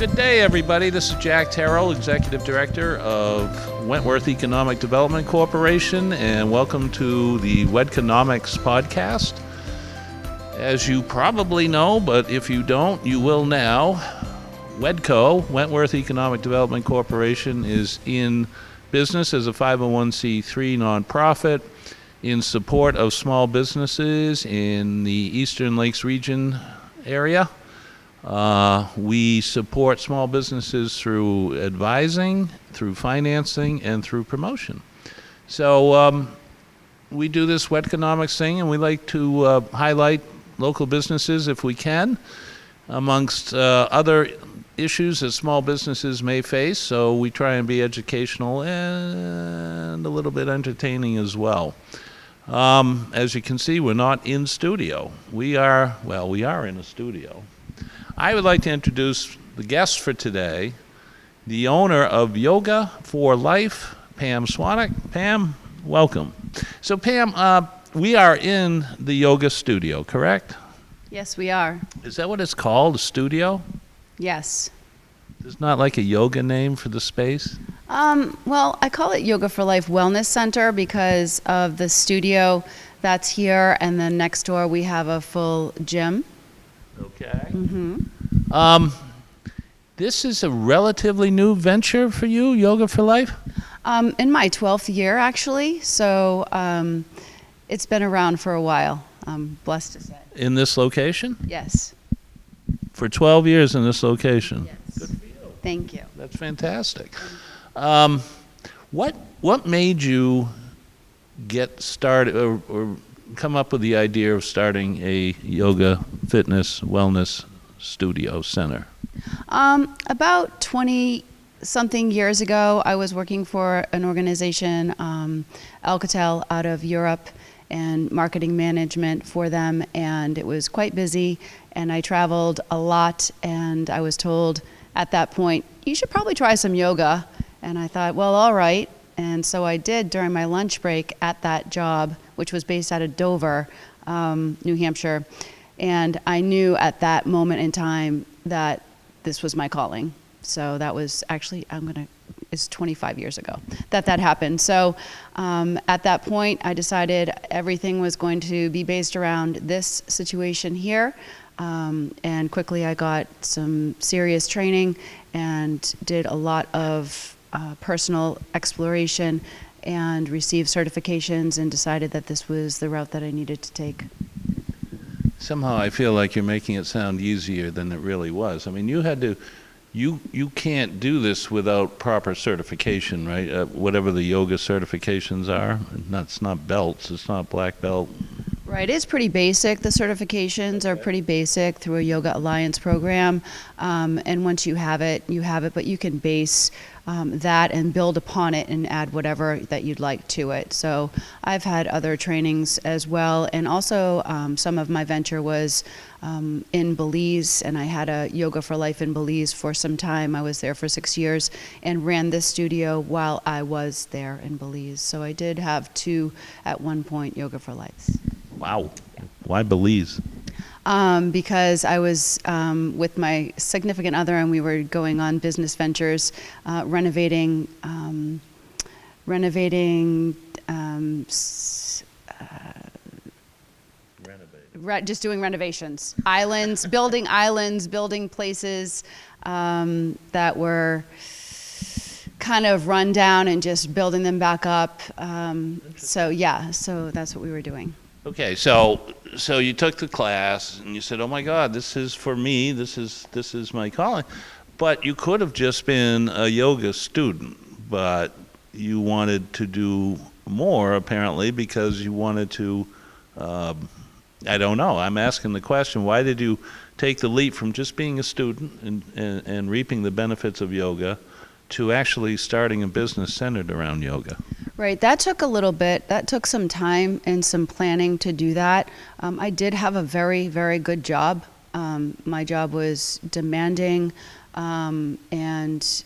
Good day, everybody. This is Jack Terrill, Executive Director of Wentworth Economic Development Corporation, and welcome to the WEDCOnomics podcast. As you probably know, but if you don't, you will now, WEDCO, Wentworth Economic Development Corporation, is in business as a 501c3 nonprofit in support of small businesses in the Eastern Lakes region area. We support small businesses through advising, through financing, and through promotion. So we do this WEDCOnomics thing, and we like to highlight local businesses if we can, amongst other issues that small businesses may face. So we try and be educational and a little bit entertaining as well. As you can see, we're not in studio. We are in a studio. I would like to introduce the guest for today, the owner of Yoga for Life, Pam Swanick. Pam, welcome. So Pam, we are in the yoga studio, correct? Yes, we are. Is that what it's called, a studio? Yes. It's not like a yoga name for the space? Well, I call it Yoga for Life Wellness Center because of the studio that's here, and then next door we have a full gym. Okay. Mm-hmm. This is a relatively new venture for you, Yoga for Life? In my 12th year, actually, so it's been around for a while, I'm blessed to say. In this location? Yes. For 12 years in this location? Yes. Good for you. Thank you. That's fantastic. What made you get started or come up with the idea of starting a yoga, fitness, wellness studio center? About 20-something years ago, I was working for an organization, Alcatel, out of Europe, and marketing management for them, and it was quite busy, and I traveled a lot, and I was told at that point, you should probably try some yoga, and I thought, well, all right, and so I did during my lunch break at that job, which was based out of Dover, New Hampshire, and I knew at that moment in time that this was my calling. So that was actually, it's 25 years ago that happened. So at that point, I decided everything was going to be based around this situation here. And quickly I got some serious training and did a lot of personal exploration and received certifications and decided that this was the route that I needed to take. Somehow I feel like you're making it sound easier than it really was. I mean, you can't do this without proper certification, right? Whatever the yoga certifications are. It's not belts, it's not black belt. Right, it's pretty basic. The certifications are pretty basic through a Yoga Alliance program. And once you have it, but you can base that and build upon it and add whatever that you'd like to it. So I've had other trainings as well. And also some of my venture was in Belize, and I had a Yoga for Life in Belize for some time. I was there for 6 years and ran this studio while I was there in Belize. So I did have 2 at one point Yoga for Life. Wow. Why Belize? Because I was with my significant other and we were going on business ventures, renovating just doing renovations, building places that were kind of run down and just building them back up. So that's what we were doing. Okay, so you took the class and you said, "Oh my God, this is for me. This is my calling." But you could have just been a yoga student, but you wanted to do more apparently because you wanted to. I don't know. I'm asking the question: why did you take the leap from just being a student and reaping the benefits of yoga to actually starting a business centered around yoga? Right, that took a little bit. That took some time and some planning to do that. I did have a very, very good job. My job was demanding and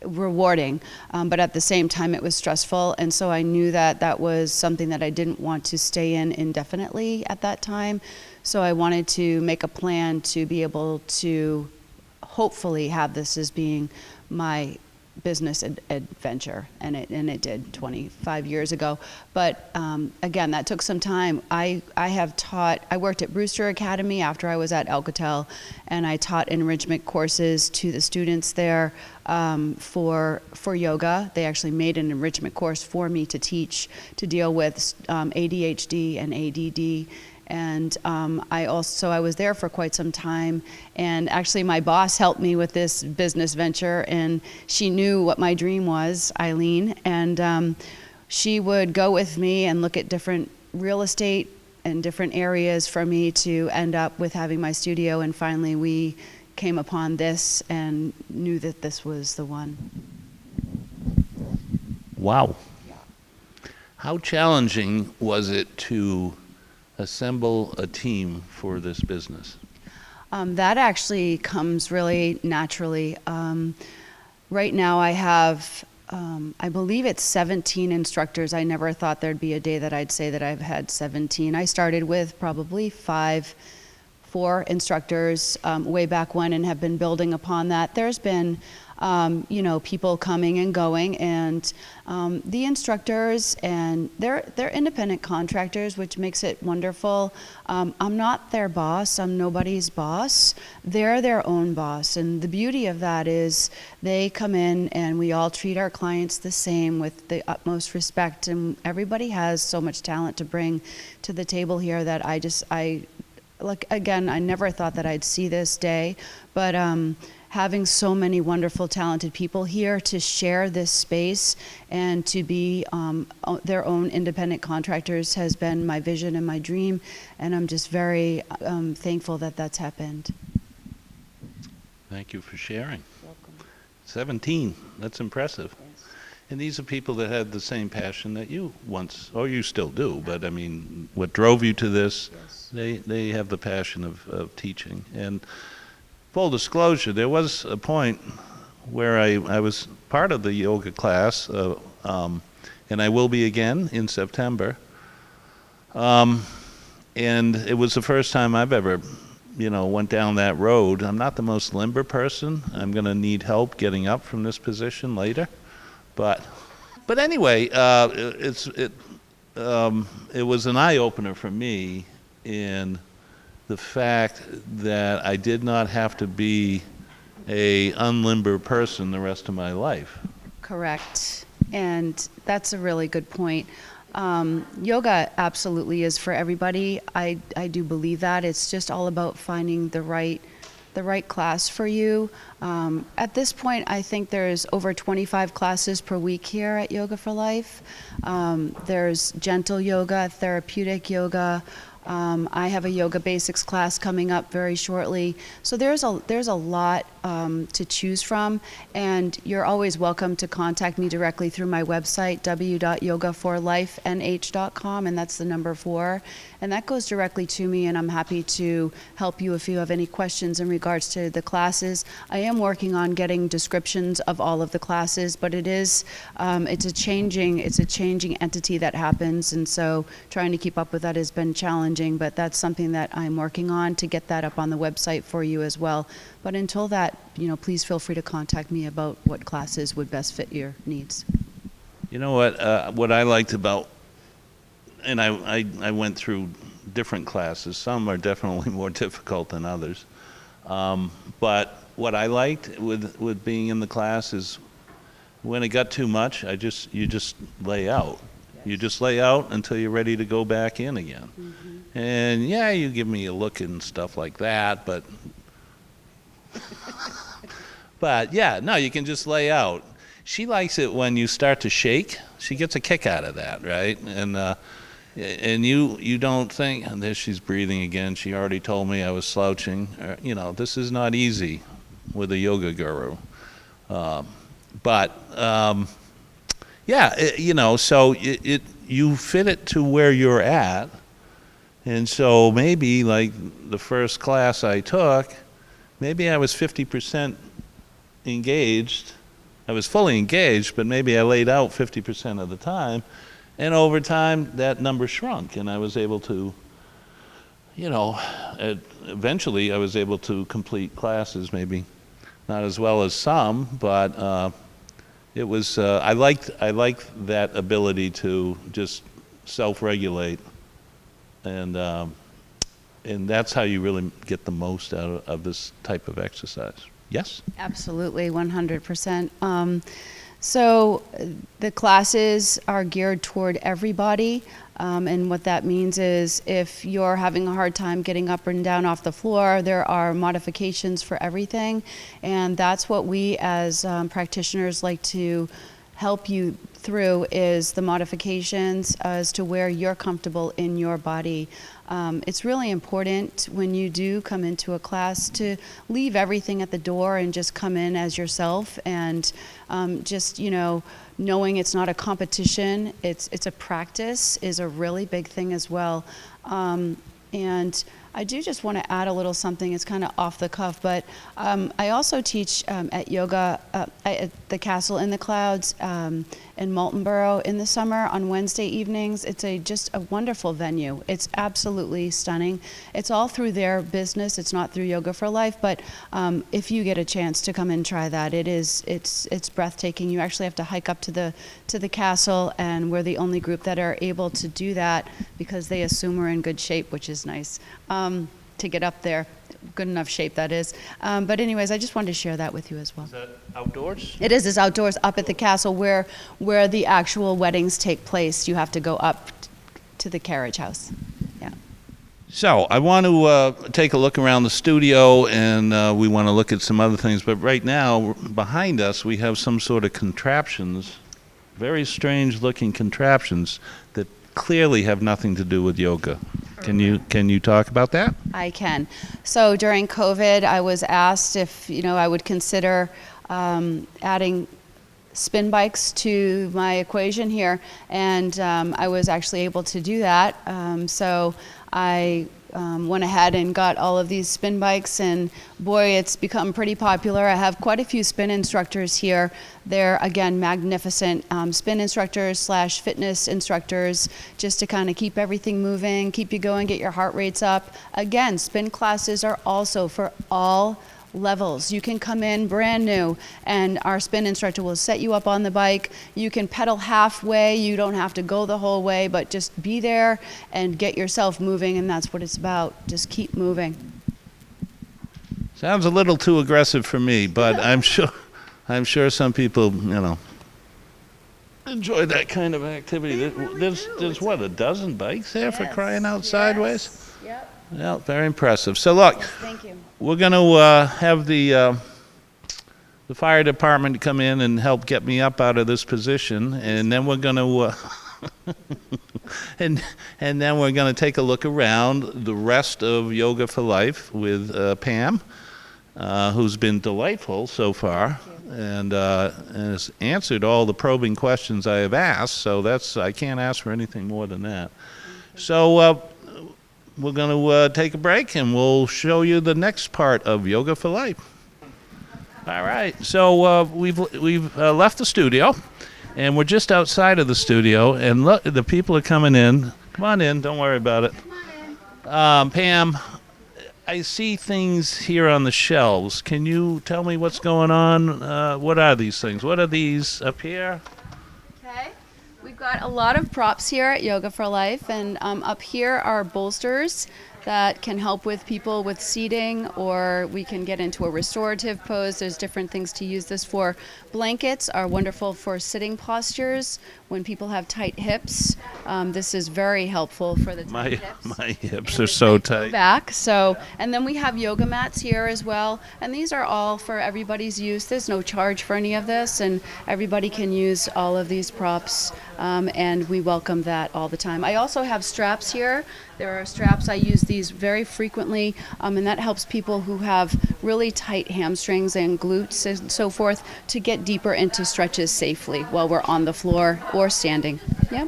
rewarding, but at the same time it was stressful, and so I knew that that was something that I didn't want to stay in indefinitely at that time. So I wanted to make a plan to be able to hopefully have this as being my business adventure, and it did 25 years ago. But again, that took some time. I worked at Brewster Academy after I was at Alcatel, and I taught enrichment courses to the students there for yoga. They actually made an enrichment course for me to teach to deal with ADHD and ADD. And I was there for quite some time, and actually my boss helped me with this business venture, and she knew what my dream was, Eileen, and she would go with me and look at different real estate and different areas for me to end up with having my studio, and finally we came upon this and knew that this was the one. Wow. How challenging was it to assemble a team for this business? That actually comes really naturally. Right now I have, I believe it's 17 instructors. I never thought there'd be a day that I'd say that I've had 17. I started with probably 4 instructors way back when, and have been building upon that. There's been people coming and going, and the instructors, and they're independent contractors, which makes it wonderful. I'm not their boss. I'm nobody's boss. They're their own boss, and the beauty of that is they come in and we all treat our clients the same with the utmost respect, and everybody has so much talent to bring to the table here that I never thought that I'd see this day, but having so many wonderful, talented people here to share this space and to be their own independent contractors has been my vision and my dream, and I'm just very thankful that that's happened. Thank you for sharing. Welcome. 17, that's impressive. Yes. And these are people that had the same passion that you once, or you still do, but I mean, what drove you to this, yes. They have the passion of teaching. And full disclosure, there was a point where I was part of the yoga class, and I will be again in September. And it was the first time I've ever, went down that road. I'm not the most limber person. I'm going to need help getting up from this position later. But anyway, it was an eye-opener for me in the fact that I did not have to be a unlimber person the rest of my life. Correct. And that's a really good point. Yoga absolutely is for everybody. I do believe that. It's just all about finding the right class for you. At this point, I think there's over 25 classes per week here at Yoga for Life. There's gentle yoga, therapeutic yoga. I have a yoga basics class coming up very shortly. So there's a lot to choose from, and you're always welcome to contact me directly through my website, w.yogaforlifenh.com, and that's the number 4. And that goes directly to me, and I'm happy to help you if you have any questions in regards to the classes. I am working on getting descriptions of all of the classes, but it's a changing entity that happens, and so trying to keep up with that has been challenging, but that's something that I'm working on to get that up on the website for you as well. But until that, please feel free to contact me about what classes would best fit your needs. You know what I liked about, and I went through different classes. Some are definitely more difficult than others. But what I liked with being in the class is when it got too much, you just lay out. Yes. You just lay out until you're ready to go back in again. Mm-hmm. And yeah, you give me a look and stuff like that, but yeah, no, you can just lay out. She likes it when you start to shake. She gets a kick out of that, right? And you don't think, and there she's breathing again. She already told me I was slouching. This is not easy with a yoga guru. So you fit it to where you're at. And so maybe like the first class I took, maybe I was 50% engaged. I was fully engaged, but maybe I laid out 50% of the time. And over time, that number shrunk, and I was able to, eventually I was able to complete classes maybe not as well as some, but it was. I liked that ability to just self-regulate, and that's how you really get the most out of this type of exercise. Yes? Absolutely, 100%. So the classes are geared toward everybody, and what that means is if you're having a hard time getting up and down off the floor, there are modifications for everything, and that's what we as practitioners like to help you through, is the modifications as to where you're comfortable in your body. It's really important when you do come into a class to leave everything at the door and just come in as yourself, and just, knowing it's not a competition, it's a practice is a really big thing as well. And I do just want to add a little something. It's kind of off the cuff, but I also teach at yoga at the Castle in the Clouds in Wolfeboro in the summer on Wednesday evenings. It's just a wonderful venue. It's absolutely stunning. It's all through their business. It's not through Yoga for Life, but if you get a chance to come and try that, it's breathtaking. You actually have to hike up to the castle, and we're the only group that are able to do that because they assume we're in good shape, which is nice. To get up there, good enough shape that is. But anyways, I just wanted to share that with you as well. Is that outdoors? It is. It's outdoors up at the castle where the actual weddings take place. You have to go up to the carriage house. Yeah. So I want to take a look around the studio, and we want to look at some other things. But right now, behind us, we have some sort of contraptions, very strange-looking contraptions that clearly have nothing to do with yoga. Can you talk about that? I can. So during COVID, I was asked if I would consider adding spin bikes to my equation here, and I was actually able to do that. So I went ahead and got all of these spin bikes, and boy, it's become pretty popular. I have quite a few spin instructors here. They're, again, magnificent spin instructors / fitness instructors, just to kind of keep everything moving, keep you going, get your heart rates up. Again, spin classes are also for all levels. You can come in brand new, and our spin instructor will set you up on the bike. You can pedal halfway. You don't have to go the whole way, but just be there and get yourself moving, and that's what it's about. Just keep moving. Sounds a little too aggressive for me, but I'm sure some people, enjoy that kind of activity. There's what, a dozen bikes there for crying out sideways? Yep. Yeah, very impressive. So look, Thank you. we're going to have the fire department come in and help get me up out of this position, and then we're going to and then we're going to take a look around the rest of Yoga for Life with Pam, who's been delightful so far, and has answered all the probing questions I have asked. So I can't ask for anything more than that. So we're going to take a break, and we'll show you the next part of Yoga for Life. All right. So we've left the studio, and we're just outside of the studio, and look, the people are coming in. Come on in. Don't worry about it. Pam, I see things here on the shelves. Can you tell me what's going on? What are these things? What are these up here? Okay. We've got a lot of props here at Yoga for Life, and up here are bolsters that can help with people with seating, or we can get into a restorative pose. There's different things to use this for. Blankets are wonderful for sitting postures when people have tight hips. This is very helpful for the tight hips. My hips are so tight. Back. And then we have yoga mats here as well, and these are all for everybody's use. There's no charge for any of this, and everybody can use all of these props, and we welcome that all the time. I also have straps here. There are straps. I use these very frequently, and that helps people who have really tight hamstrings and glutes and so forth to get deeper into stretches safely while we're on the floor or standing. Yep.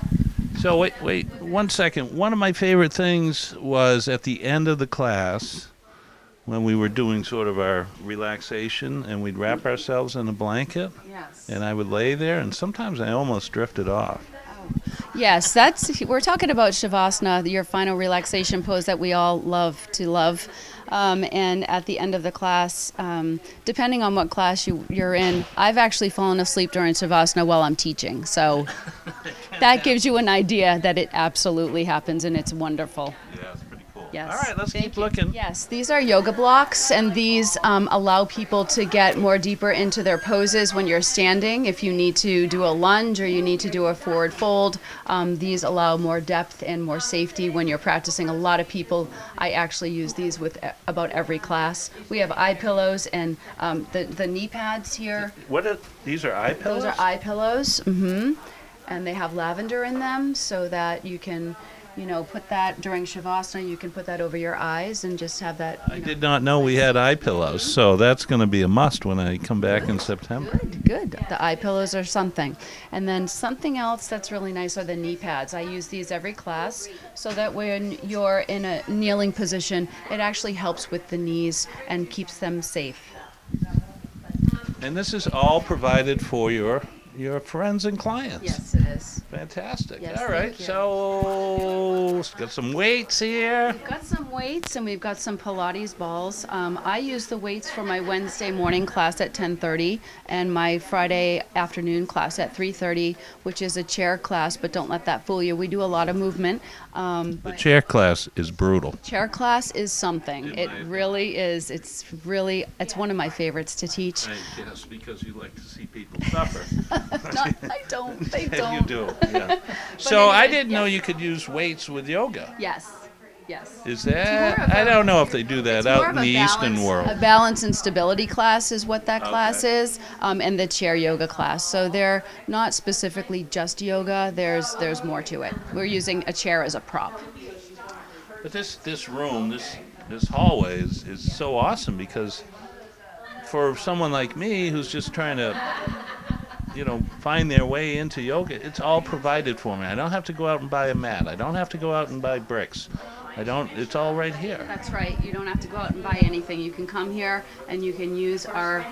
So wait 1 second. One of my favorite things was at the end of the class when we were doing sort of our relaxation, and we'd wrap ourselves in a blanket. Yes. And I would lay there, and sometimes I almost drifted off. Yes, we're talking about Shavasana, your final relaxation pose that we all love to love. And at the end of the class, depending on what class you're in, I've actually fallen asleep during Shavasana while I'm teaching. So that gives you an idea that it absolutely happens, and it's wonderful. Yeah, it's pretty cool. Yes. All right, let's Thank keep you. looking. Yes, these are yoga blocks, and these allow people to get more deeper into their poses when you're standing. If you need to do a lunge or you need to do a forward fold, these allow more depth and more safety when you're practicing. A lot of people, I actually use these with about every class. We have eye pillows and the knee pads here. These are eye pillows? Those are eye pillows, and they have lavender in them so that you can, put that during Shavasana. You can put that over your eyes and just have that. I did not know we had eye pillows, so that's going to be a must when I come back in September. Good. The eye pillows are something. And then something else that's really nice are the knee pads. I use these every class so that when you're in a kneeling position, it actually helps with the knees and keeps them safe. And this is all provided for your friends and clients. Yes, it is. Fantastic. Yes, All right, thank you. So let's got some weights here. We've got some weights and we've got some Pilates balls. I use the weights for my Wednesday morning class at 10:30 and my Friday afternoon class at 3:30, which is a chair class, but don't let that fool you. We do a lot of movement. The chair class is brutal. Chair class is something. It really is. It's one of my favorites to teach. I guess because you like to see people suffer. I don't. They don't. You do, yeah. So I anyway, didn't know yes. you could use weights with yoga. Yes. Is more that? of I don't know if they do that It's more out of in the a Eastern balance- world. A balance and stability class is what that class Okay. is, and the chair yoga class. So they're not specifically just yoga. There's more to it. We're using a chair as a prop. But this room, this hallway is so awesome because for someone like me who's just trying to, find their way into yoga, it's all provided for me. I don't have to go out and buy a mat. I don't have to go out and buy bricks. It's all right here. That's right. You don't have to go out and buy anything. You can come here and you can use our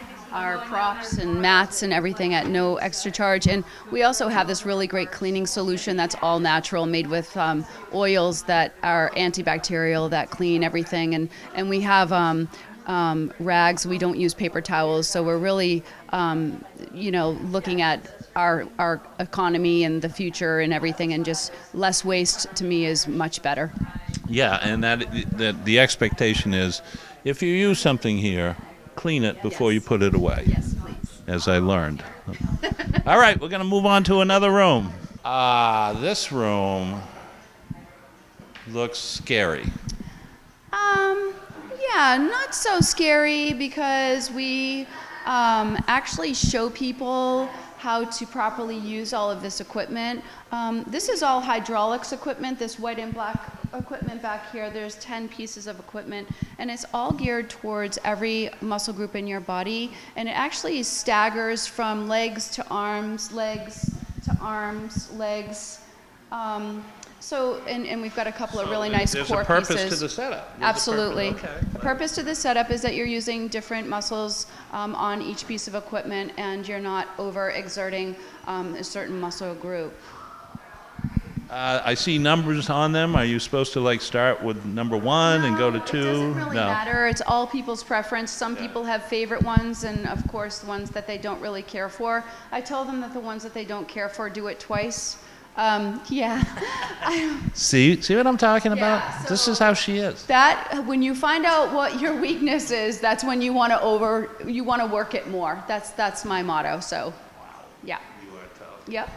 props and mats and everything at no extra charge. And we also have this really great cleaning solution that's all natural, made with oils that are antibacterial, that clean everything. And we have rags. We don't use paper towels. So we're really, looking at our economy and the future and everything, and just less waste to me is much better. Yeah, and that the expectation is if you use something here, clean it before you put it away. Yes, please. As I learned. All right, we're going to move on to another room. This room looks scary. Yeah, not so scary because we actually show people how to properly use all of this equipment. This is all hydraulics equipment, this white and black equipment back here. There's 10 pieces of equipment, and it's all geared towards every muscle group in your body, and it actually staggers from legs to arms, legs to arms, legs. And we've got a couple of really nice core pieces. There's a purpose to the setup. Absolutely. Okay. The purpose to the setup is that you're using different muscles on each piece of equipment, and you're not overexerting a certain muscle group. I see numbers on them. Are you supposed to start with number 1 and go to 2? It doesn't really matter. It's all people's preference. Some people have favorite ones, and of course the ones that they don't really care for. I tell them that the ones that they don't care for, do it twice. See what I'm talking about? Yeah, This is how she is. That when you find out what your weakness is, that's when you want to work it more. That's my motto. So, yeah. You are tough. Yep.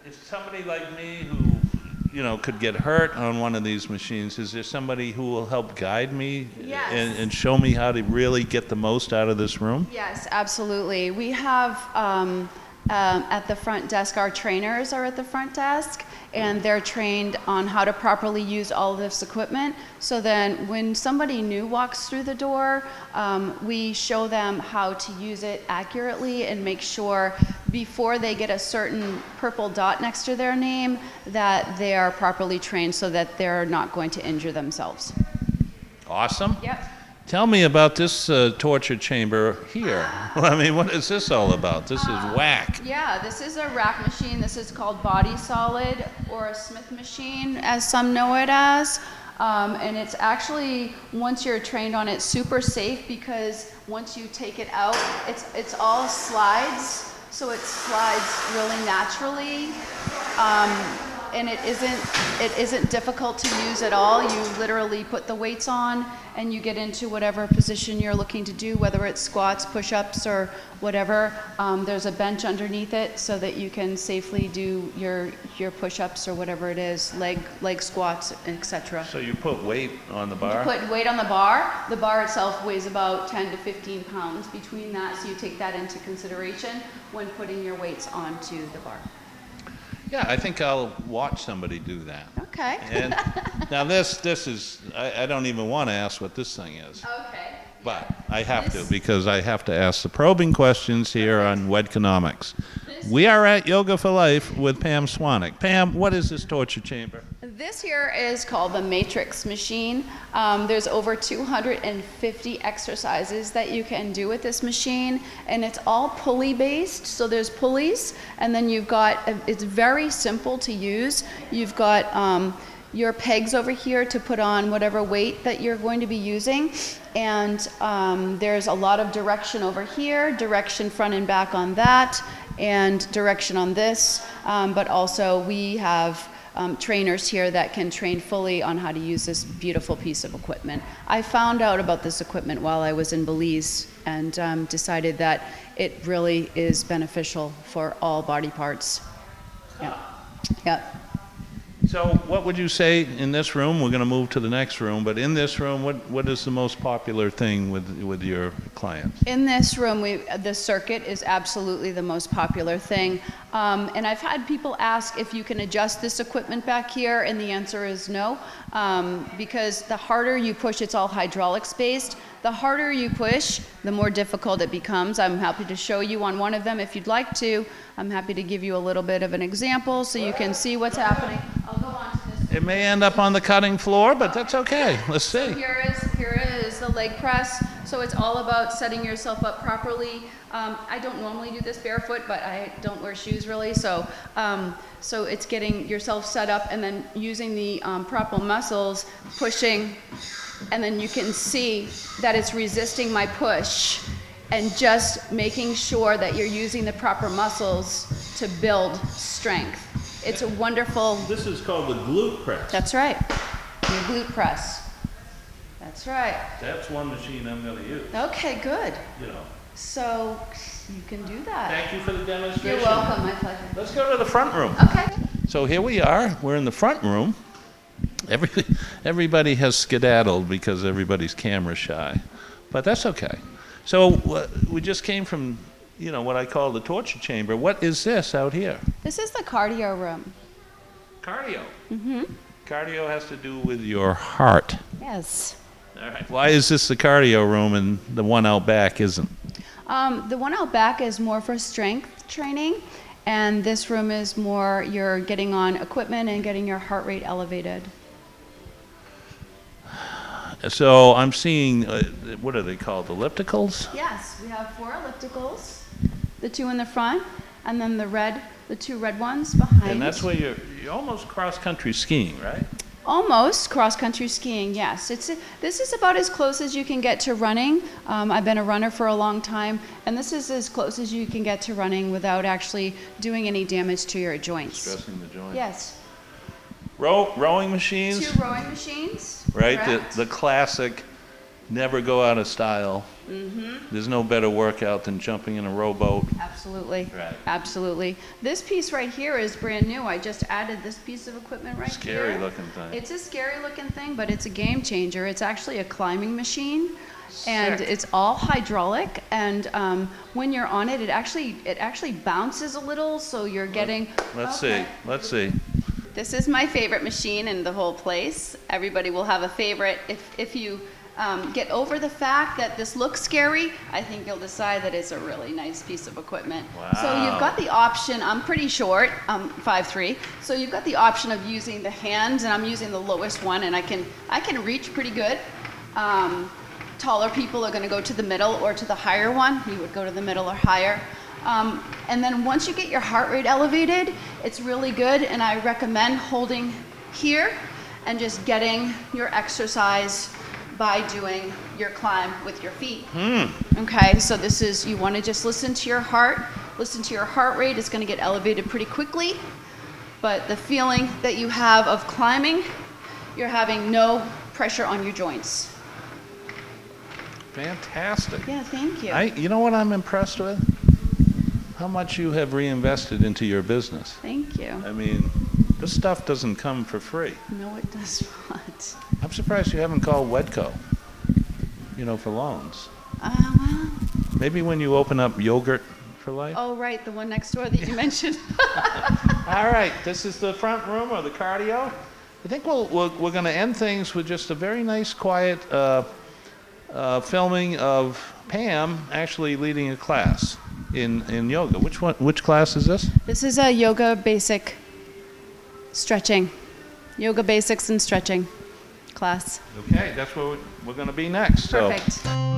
If somebody like me who, could get hurt on one of these machines, is there somebody who will help guide me Yes. and show me how to really get the most out of this room? Yes, absolutely. We have at the front desk, our trainers are at the front desk, and they're trained on how to properly use all of this equipment. So then when somebody new walks through the door, we show them how to use it accurately and make sure before they get a certain purple dot next to their name that they are properly trained so that they're not going to injure themselves. Awesome. Yep. Tell me about this torture chamber here. I mean, what is this all about? This is whack. Yeah, this is a rack machine. This is called body solid, or a Smith machine, as some know it as. And it's actually, once you're trained on it, super safe, because once you take it out, it's all slides, so it slides really naturally. And it isn't difficult to use at all. You literally put the weights on and you get into whatever position you're looking to do, whether it's squats, push-ups, or whatever. There's a bench underneath it so that you can safely do your push-ups or whatever it is, leg squats, etc. So you put weight on the bar? You put weight on the bar. The bar itself weighs about 10 to 15 pounds between that, so you take that into consideration when putting your weights onto the bar. Yeah, I think I'll watch somebody do that. Okay. And now this is, I don't even want to ask what this thing is. Okay. But I have to, because I have to ask the probing questions here on WEDCOnomics. We are at Yoga for Life with Pam Swanick. Pam, what is this torture chamber? This here is called the Matrix machine. There's over 250 exercises that you can do with this machine, and it's all pulley based. So there's pulleys, and then you've got, it's very simple to use. You've got your pegs over here to put on whatever weight that you're going to be using, and there's a lot of direction over here, direction front and back on that, and direction on this, but also we have trainers here that can train fully on how to use this beautiful piece of equipment. I found out about this equipment while I was in Belize, and decided that it really is beneficial for all body parts. Yeah. Yeah. So what would you say in this room? We're going to move to the next room, but in this room, what is the most popular thing with your clients? In this room, the circuit is absolutely the most popular thing. And I've had people ask if you can adjust this equipment back here, and the answer is no. Because the harder you push, it's all hydraulics based. The harder you push, the more difficult it becomes. I'm happy to show you on one of them if you'd like to. I'm happy to give you a little bit of an example so you can see what's happening. I'll go on to this. It may end up on the cutting floor, but that's okay. Let's see. So here is the leg press. So it's all about setting yourself up properly. I don't normally do this barefoot, but I don't wear shoes really. So it's getting yourself set up and then using the proper muscles, pushing, and then you can see that it's resisting my push, and just making sure that you're using the proper muscles to build strength. It's a wonderful... This is called the glute press. That's right. Your glute press. That's right. That's one machine I'm going to use. Okay, good. You know. So you can do that. Thank you for the demonstration. You're welcome. My pleasure. Let's go to the front room. Okay. So here we are. We're in the front room. Everybody has skedaddled because everybody's camera shy, but that's okay. So we just came from, what I call the torture chamber. What is this out here? This is the cardio room. Cardio. Mm-hmm. Cardio has to do with your heart. Yes. All right. Why is this the cardio room and the one out back isn't? The one out back is more for strength training, and this room is more you're getting on equipment and getting your heart rate elevated. So I'm seeing, what are they called, ellipticals? Yes, we have 4 ellipticals, the 2 in the front, and then the 2 red ones behind. And that's where you're almost cross-country skiing, right? Almost cross-country skiing, yes. This is about as close as you can get to running. I've been a runner for a long time, and this is as close as you can get to running without actually doing any damage to your joints. Stressing the joints. Yes. Rowing machines? 2 rowing machines. Right, correct. the classic, never go out of style. Mm-hmm. There's no better workout than jumping in a rowboat. Absolutely. Right. Absolutely. This piece right here is brand new. I just added this piece of equipment right here. Scary looking thing. It's a scary looking thing, but it's a game changer. It's actually a climbing machine. And Sick. it's all hydraulic, and when you're on it, it actually bounces a little, so you're getting... Let's Okay. see. This is my favorite machine in the whole place. Everybody will have a favorite. If you get over the fact that this looks scary, I think you'll decide that it's a really nice piece of equipment. Wow. So you've got the option, I'm pretty short, I'm 5'3", so you've got the option of using the hands, and I'm using the lowest one, and I can reach pretty good. taller people are going to go to the middle or to the higher one. You would go to the middle or higher. And then once you get your heart rate elevated, it's really good, and I recommend holding here and just getting your exercise by doing your climb with your feet. Okay, so this is, you want to just listen to your heart rate. It's going to get elevated pretty quickly, but the feeling that you have of climbing, you're having no pressure on your joints. Fantastic. Yeah, thank you. You know what I'm impressed with? How much you have reinvested into your business. Thank you. I mean, this stuff doesn't come for free. No, it does not. I'm surprised you haven't called WEDCO, for loans. Well. Maybe when you open up Yogurt for Life. Oh, right, the one next door that you mentioned. All right, this is the front room or the cardio. I think we're going to end things with just a very nice, quiet filming of Pam actually leading a class in yoga. Which class is this? This is a yoga basic stretching. Yoga basics and stretching class. Okay, that's where we're going to be next. Perfect. So.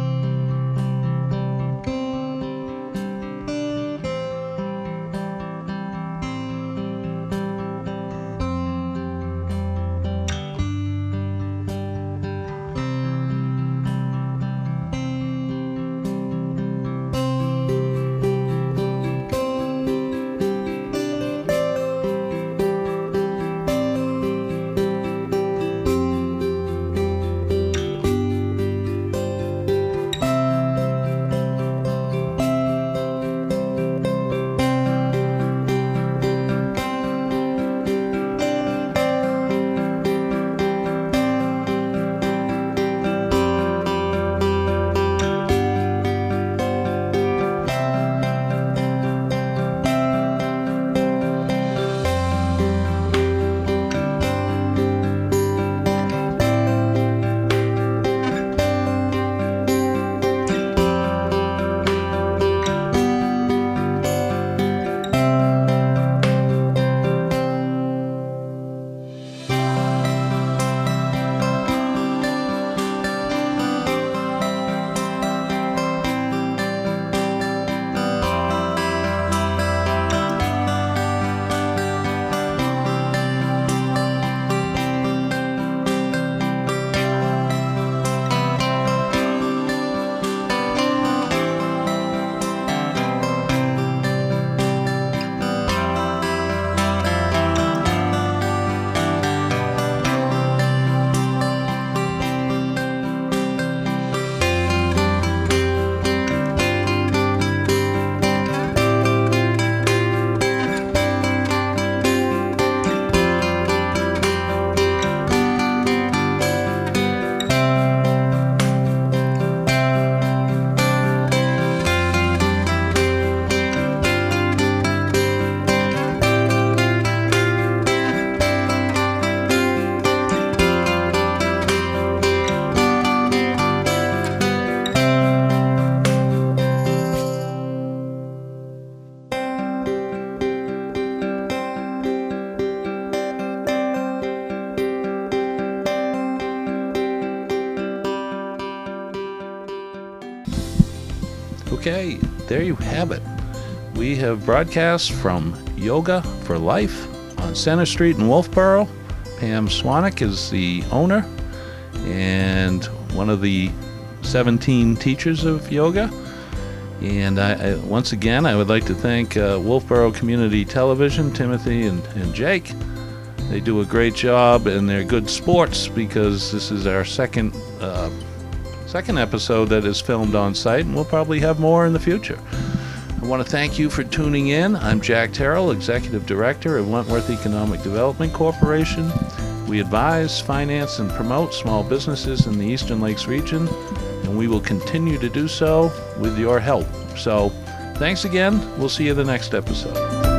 Okay, there you have it. We have broadcast from Yoga for Life on Center Street in Wolfeboro. Pam Swanick is the owner and one of the 17 teachers of yoga. And once again, I would like to thank Wolfeboro Community Television, Timothy and Jake. They do a great job, and they're good sports because this is our second episode that is filmed on site, and we'll probably have more in the future. I want to thank you for tuning in. I'm Jack Terrill, Executive Director of Wentworth Economic Development Corporation. We advise, finance, and promote small businesses in the Eastern Lakes region, and we will continue to do so with your help. So, thanks again. We'll see you the next episode.